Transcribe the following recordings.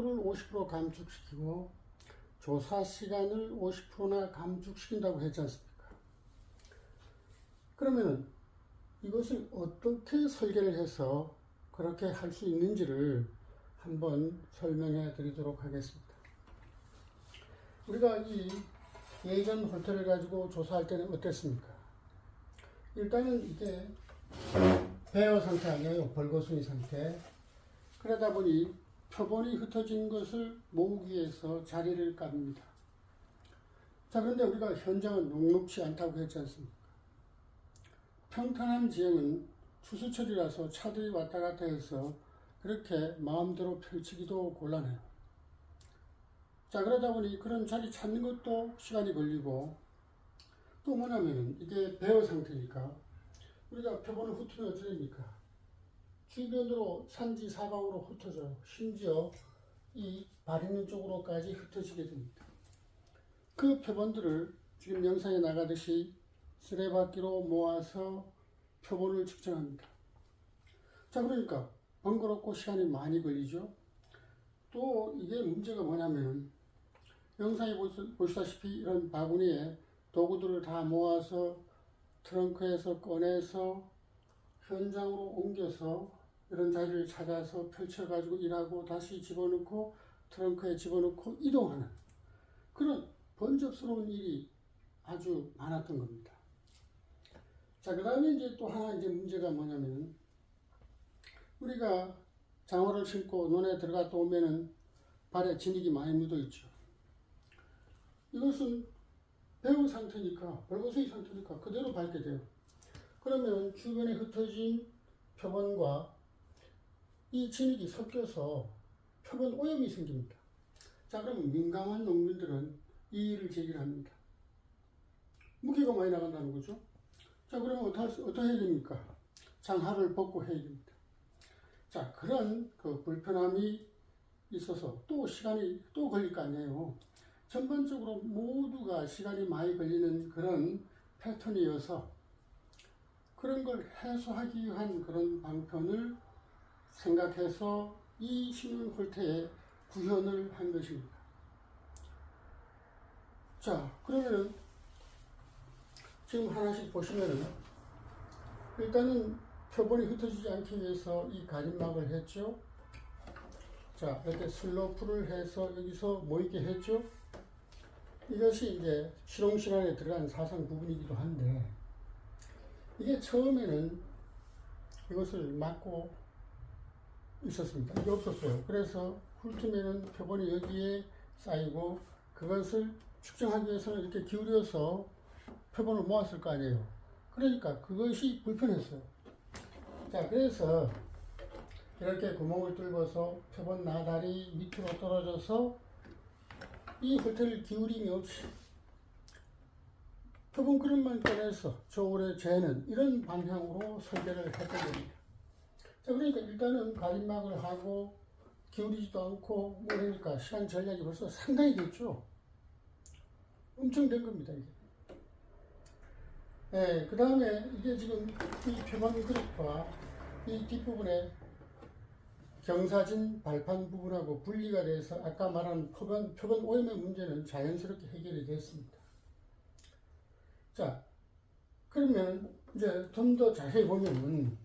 속도를 50% 감축시키고 조사 시간을 50%나 감축시킨다고 했지 않습니까? 그러면 이것을 어떻게 설계를 해서 그렇게 할 수 있는지를 한번 설명해 드리도록 하겠습니다. 우리가 이 예전 홀터를 가지고 조사할 때는 어땠습니까? 일단은 이게 배어 상태 아니에요. 벌거숭이 상태. 그러다 보니 표본이 흩어진 것을 모으기 위해서 자리를 깝니다. 자, 그런데 우리가 현장은 녹록치 않다고 했지 않습니까? 평탄한 지형은 추수철이라서 차들이 왔다 갔다 해서 그렇게 마음대로 펼치기도 곤란해요. 자, 그러다 보니 그런 자리 찾는 것도 시간이 걸리고, 또 뭐냐면은 이게 배어 상태니까 우리가 표본을 훑으면 어떻게 됩니까? 주변으로 산지 사방으로 흩어져요. 심지어 이 발 있는 쪽으로까지 흩어지게 됩니다. 그 표본들을 지금 영상에 나가듯이 쓰레받기로 모아서 표본을 측정합니다. 자, 그러니까 번거롭고 시간이 많이 걸리죠. 또 이게 문제가 뭐냐면 영상에 보시다시피 이런 바구니에 도구들을 다 모아서 트렁크에서 꺼내서 현장으로 옮겨서 이런 자리를 찾아서 펼쳐가지고 일하고 다시 집어넣고 트렁크에 집어넣고 이동하는 그런 번잡스러운 일이 아주 많았던 겁니다. 자, 그 다음에 이제 또 하나 이제 문제가 뭐냐면 우리가 장화를 신고 논에 들어갔다 오면은 발에 진흙이 많이 묻어 있죠. 이것은 배우 상태니까, 벌거숭이 상태니까 그대로 밟게 돼요. 그러면 주변에 흩어진 표본과 이 진흙이 섞여서 표본 오염이 생깁니다. 자, 그러면 민감한 농민들은 이 일을 제기합니다. 무게가 많이 나간다는 거죠. 자, 그러면 어떻게 해야 됩니까? 장화를 벗고 해야 됩니다. 자, 그런 그 불편함이 있어서 또 시간이 또 걸릴 거 아니에요. 전반적으로 모두가 시간이 많이 걸리는 그런 패턴이어서 그런 걸 해소하기 위한 그런 방편을 생각해서 이 신문 홀터에 구현을 한 것입니다. 자, 그러면은 지금 하나씩 보시면은 일단은 표본이 흩어지지 않기 위해서 이 가림막을 했죠. 자, 이렇게 슬로프를 해서 여기서 모이게 했죠. 이것이 이제 실험실 안에 들어간 사상 부분이기도 한데 이게 처음에는 이것을 막고 있었습니다. 이게 없었어요. 그래서 훑으면은 표본이 여기에 쌓이고 그것을 측정하기 위해서는 이렇게 기울여서 표본을 모았을 거 아니에요. 그러니까 그것이 불편했어요. 자, 그래서 이렇게 구멍을 뚫어서 표본 나달이 밑으로 떨어져서 이 홀터를 기울임이 없이 표본 그릇만 꺼내서 저울에 재는 이런 방향으로 설계를 했던 겁니다. 자, 그러니까 일단은 가림막을 하고 기울이지도 않고 뭐라니까 시간 전략이 벌써 상당히 됐죠. 엄청 된 겁니다, 이게. 네, 그 다음에 이게 지금 이 표본 그릇과 이 뒷부분에 경사진 발판 부분하고 분리가 돼서 아까 말한 표본 오염의 문제는 자연스럽게 해결이 됐습니다. 자, 그러면 이제 좀 더 자세히 보면은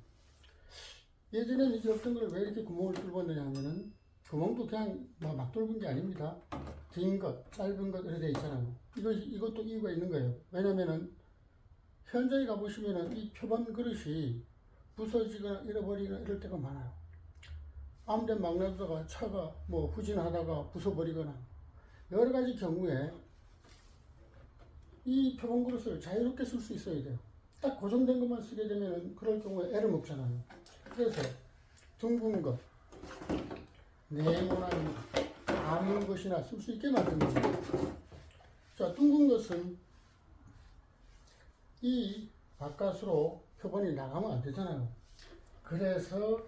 예전에는 이게 없던 걸 왜 이렇게 구멍을 뚫었느냐 하면은 구멍도 그냥 막 뚫은 게 아닙니다. 긴 것, 짧은 것 이렇게 돼 있잖아요. 이것도 이유가 있는 거예요. 왜냐면은 현장에 가보시면은 이 표본 그릇이 부서지거나 잃어버리거나 이럴 때가 많아요. 아무데나 막 놔두다가 차가 뭐 후진하다가 부숴버리거나 여러 가지 경우에 이 표본 그릇을 자유롭게 쓸 수 있어야 돼요. 딱 고정된 것만 쓰게 되면 그럴 경우에 애를 먹잖아요. 그래서 둥근 것, 네모난 아무 것이나 쓸 수 있게 만든 겁니다. 자, 둥근 것은 이 바깥으로 표본이 나가면 안 되잖아요. 그래서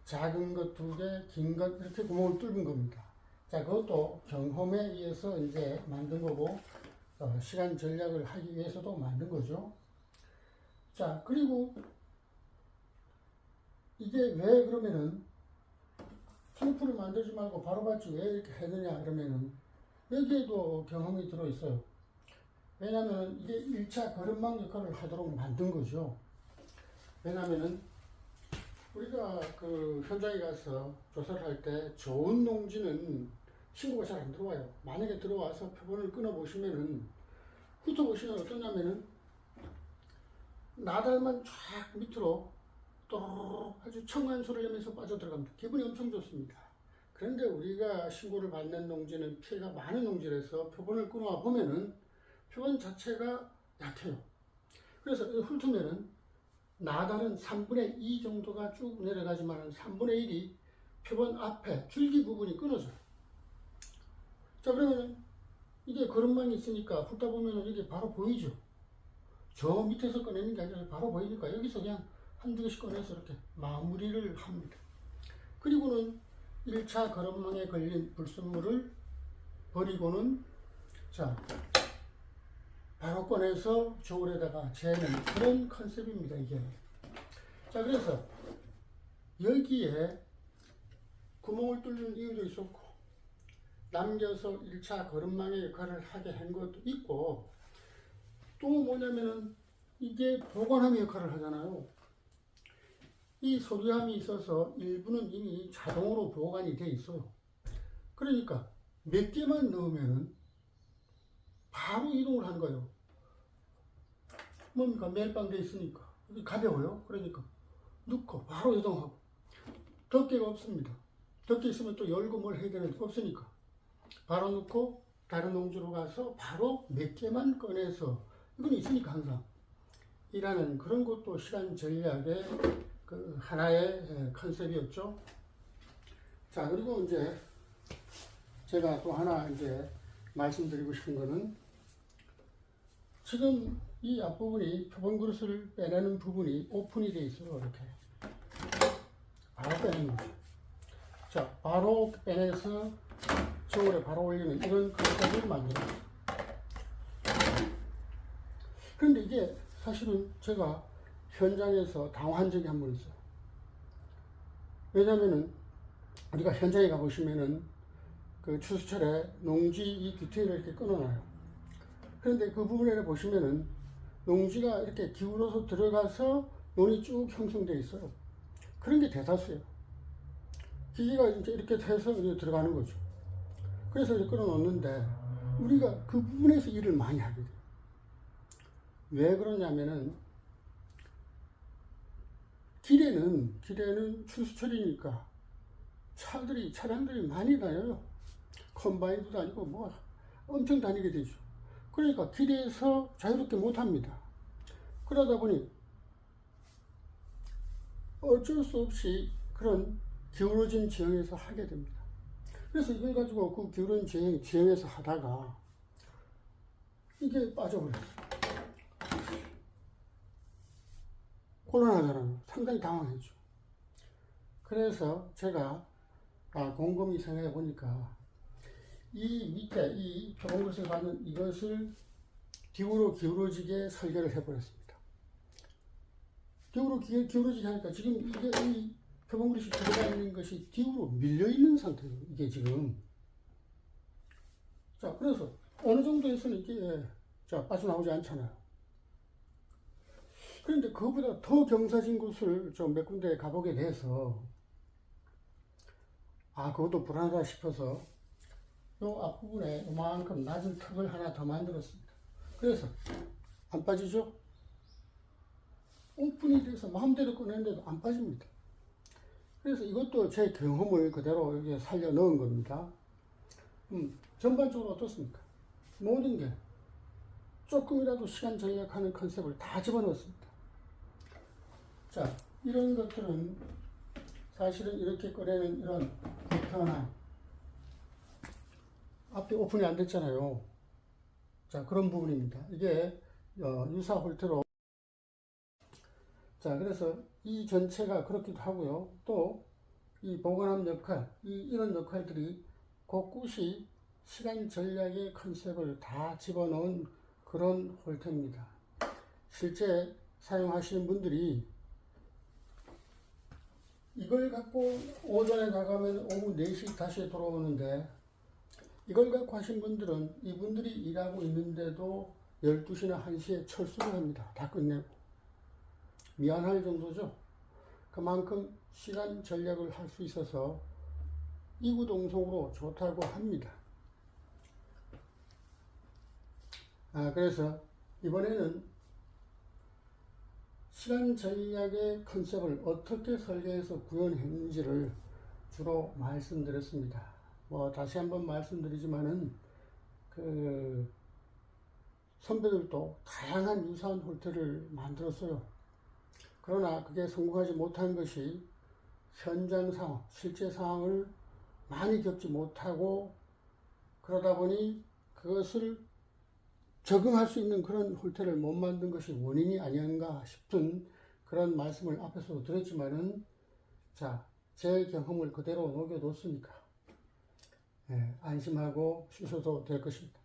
작은 것 2개, 긴 것 이렇게 구멍을 뚫은 겁니다. 자, 그것도 경험에 의해서 이제 만든 거고 시간 전략을 하기 위해서도 만든 거죠. 자, 그리고 이게 왜 그러면은 슬리프를 만들지 말고 바로 받지 왜 이렇게 했느냐 그러면은 여기에도 경험이 들어있어요. 왜냐하면 이게 1차 거름망 역할을 하도록 만든 거죠. 왜냐하면은 우리가 그 현장에 가서 조사를 할 때 좋은 농지는 신고가 잘 안 들어와요. 만약에 들어와서 표본을 끊어 보시면은 훑어보시면 어떠냐면은 나달만 쫙 밑으로 또르르 아주 청한 소리를 내면서 빠져들어갑니다. 기분이 엄청 좋습니다. 그런데 우리가 신고를 받는 농지는 피해가 많은 농지라서 표본을 끊어와 보면은 표본 자체가 약해요. 그래서 훑으면은 나달은 3분의 2 정도가 쭉 내려가지만 3분의 1이 표본 앞에 줄기 부분이 끊어져요. 자, 그러면 이게 거름망이 있으니까 훑다 보면 이게 바로 보이죠. 저 밑에서 꺼내는 게 아니라 바로 보이니까 여기서 그냥 한두 개씩 꺼내서 이렇게 마무리를 합니다. 그리고는 1차 거름망에 걸린 불순물을 버리고는 자 바로 꺼내서 저울에다가 재는 그런 컨셉입니다. 이게. 자, 그래서 여기에 구멍을 뚫는 이유도 있었고 남겨서 1차 거름망의 역할을 하게 한 것도 있고 또 뭐냐면은 이게 보관함의 역할을 하잖아요. 이 소류함이 있어서 일부는 이미 자동으로 보관이 돼 있어요. 그러니까 몇 개만 넣으면은 바로 이동을 하는 거예요. 뭡니까? 멜빵돼 있으니까. 가벼워요. 그러니까 넣고 바로 이동하고. 덮개가 없습니다. 덮개 있으면 또 열고 뭘 해야 되는데 없으니까. 바로 넣고 다른 농지로 가서 바로 몇 개만 꺼내서 이건 있으니까 항상 일하는 그런 것도 시간 전략의 그 하나의 컨셉이었죠. 자, 그리고 이제 제가 또 하나 이제 말씀드리고 싶은 거는 지금 이 앞부분이 표본 그릇을 빼내는 부분이 오픈이 되어 있어요. 이렇게 바로 빼내는 거죠. 자, 바로 빼내서 저울에 바로 올리는 이런 컨셉을 만들어요. 그런데 이게 사실은 제가 현장에서 당황한 적이 한 번 있어요. 왜냐면은 우리가 현장에 가보시면은 그 추수철에 농지 이 뒤태를 이렇게 끊어놔요. 그런데 그 부분에 보시면은 농지가 이렇게 기울어서 들어가서 논이 쭉 형성되어 있어요. 그런 게 대다수예요. 기계가 이제 이렇게 해서 이제 들어가는 거죠. 그래서 이렇게 끌어놓는데 우리가 그 부분에서 일을 많이 하게 돼요. 왜 그러냐면은 길에는 추수철이니까 차량들이 많이 다녀요. 컴바인도 다니고 뭐 엄청 다니게 되죠. 그러니까 길에서 자유롭게 못 합니다. 그러다 보니 어쩔 수 없이 그런 기울어진 지형에서 하게 됩니다. 그래서 이걸 가지고 그 기울어진 지형에서 하다가 이게 빠져버렸어요. 곤란하잖아요. 상당히 당황했죠. 그래서 제가 곰곰이 생각해 보니까 이 밑에 이 표본그릇을 받는 이것을 뒤로 기울어지게 설계를 해버렸습니다. 뒤로 기울어지게 하니까 지금 이게 이 표본그릇이 들어가 있는 것이 뒤로 밀려 있는 상태예요. 이게 지금. 자, 그래서 어느 정도에서는 이게 빠져나오지 않잖아요. 그런데 그보다 더 경사진 곳을 좀 몇 군데 가보게 돼서 그것도 불안하다 싶어서 요 앞부분에 요만큼 낮은 턱을 하나 더 만들었습니다. 그래서 안 빠지죠? 오픈이 돼서 마음대로 꺼내는데도 안 빠집니다. 그래서 이것도 제 경험을 그대로 여기에 살려 넣은 겁니다. 전반적으로 어떻습니까? 모든 게 조금이라도 시간 절약하는 컨셉을 다 집어넣었습니다. 자, 이런 것들은 사실은 이렇게 꺼내는 이런 불편함. 앞에 오픈이 안 됐잖아요. 자, 그런 부분입니다. 이게 유사 홀트로. 자, 그래서 이 전체가 그렇기도 하고요. 또 이 보관함 역할, 이런 역할들이 곳곳이 시간 전략의 컨셉을 다 집어넣은 그런 홀트입니다. 실제 사용하시는 분들이 이걸 갖고 오전에 나가면 오후 4시 다시 돌아오는데, 이걸 갖고 하신 분들은 이분들이 일하고 있는데도 12시나 1시에 철수를 합니다. 다 끝내고. 미안할 정도죠. 그만큼 시간 전략을 할 수 있어서 이구동성으로 좋다고 합니다. 그래서 이번에는 시간 전략의 컨셉을 어떻게 설계해서 구현했는지를 주로 말씀드렸습니다. 다시 한번 말씀드리지만은, 선배들도 다양한 유사한 홀тер을 만들었어요. 그러나 그게 성공하지 못한 것이 현장 상황, 실제 상황을 많이 겪지 못하고, 그러다 보니 그것을 적응할 수 있는 그런 홀тер을 못 만든 것이 원인이 아니었는가 싶은 그런 말씀을 앞에서도 드렸지만은, 제 경험을 그대로 녹여뒀으니까 안심하고 쉬셔도 될 것입니다.